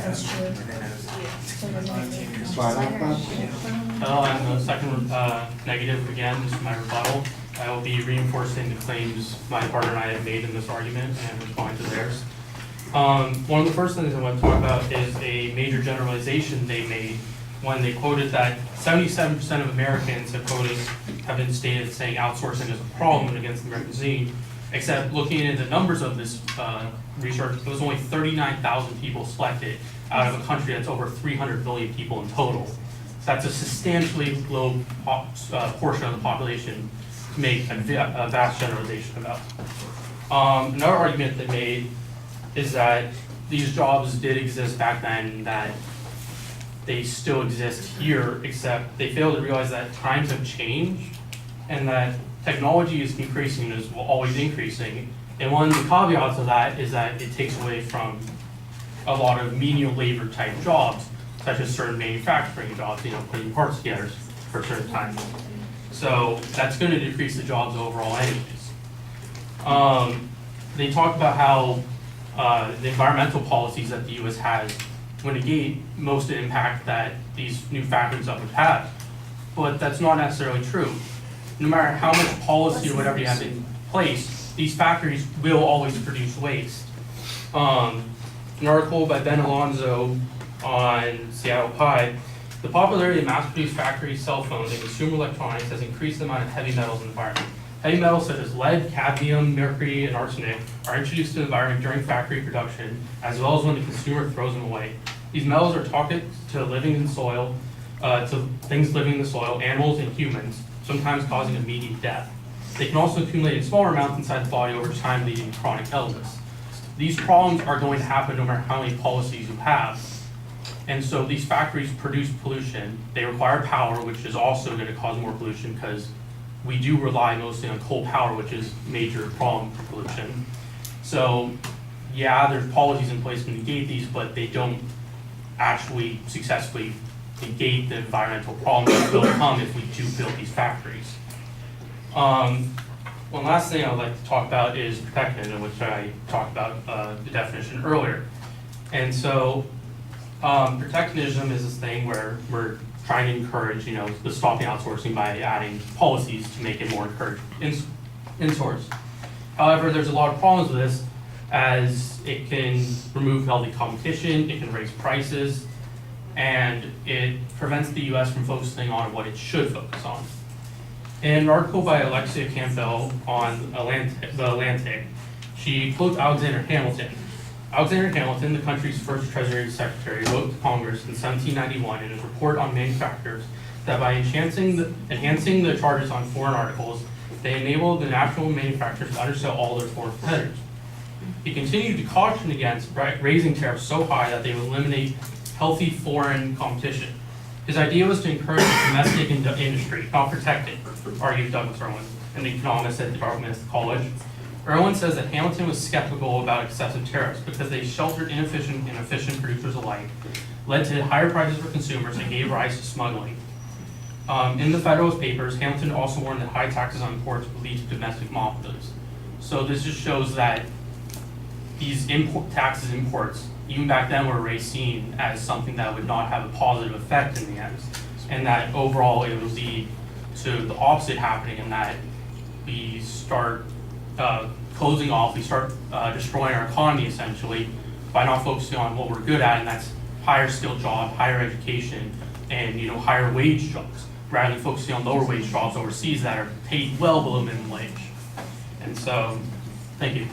That's true. On the second negative, again, this is my rebuttal. I will be reinforcing the claims my partner and I have made in this argument and responding to theirs. One of the first things I want to talk about is a major generalization they made when they quoted that 77% of Americans have been stated saying outsourcing is a problem against the American cuisine, except looking at the numbers of this research, there was only 39,000 people selected out of a country that's over 300 million people in total. So that's a substantially low portion of the population to make a vast generalization about. Another argument they made is that these jobs did exist back then, that they still exist here, except they fail to realize that times have changed and that technology is increasing and is always increasing. And one of the caveats of that is that it takes away from a lot of menial labor type jobs, such as certain manufacturing jobs, putting parts together for a certain time. So that's going to decrease the jobs overall anyways. They talk about how the environmental policies that the U.S. has would negate most of the impact that these new factories would have. But that's not necessarily true. No matter how much policy or whatever you have in place, these factories will always produce waste. An article by Ben Alonzo on Seattle Pie, the popularity of mass-produced factory cell phones and consumer electronics has increased the amount of heavy metals in the environment. Heavy metals such as lead, cadmium, mercury, and arsenic are introduced to the environment during factory production, as well as when the consumer throws them away. These metals are toxic to living in soil, to things living in the soil, animals and humans, sometimes causing immediate death. They can also accumulate in smaller amounts inside the body over time, leading to chronic illness. These problems are going to happen no matter how many policies you have. And so these factories produce pollution. They require power, which is also going to cause more pollution because we do rely mostly on coal power, which is a major problem for pollution. So yeah, there's policies in place to negate these, but they don't actually successfully negate the environmental problems that will come if we do build these factories. One last thing I would like to talk about is protectionism, which I talked about the definition earlier. And so protectionism is this thing where we're trying to encourage, the stopping outsourcing by adding policies to make it more encouraged in-source. However, there's a lot of problems with this, as it can remove healthy competition, it can raise prices, and it prevents the U.S. from focusing on what it should focus on. In an article by Alexia Campbell on The Atlantic, she quotes Alexander Hamilton. Alexander Hamilton, the country's first Treasury Secretary, wrote to Congress in 1791 in his report on manufacturers that by enhancing the charges on foreign articles, they enabled the national manufacturers to undersell all their foreign competitors. He continued to caution against raising tariffs so high that they would eliminate healthy foreign competition. His idea was to encourage domestic industry, not protect it, argued Douglas Irwin, an economist at the Dartmouth College. Irwin says that Hamilton was skeptical about excessive tariffs because they sheltered inefficient and efficient producers alike, led to higher prices for consumers, and gave rise to smuggling. In the Federalist Papers, Hamilton also warned that high taxes on imports would lead to domestic monopolies. So this just shows that these imports, even back then, were seen as something that would not have a positive effect in the end, and that overall it would lead to the opposite happening, and that we start closing off, we start destroying our economy essentially by not focusing on what we're good at, and that's higher skilled jobs, higher education, and higher wage jobs, rather than focusing on lower wage jobs overseas that are paid well below minimum wage. And so, thank you.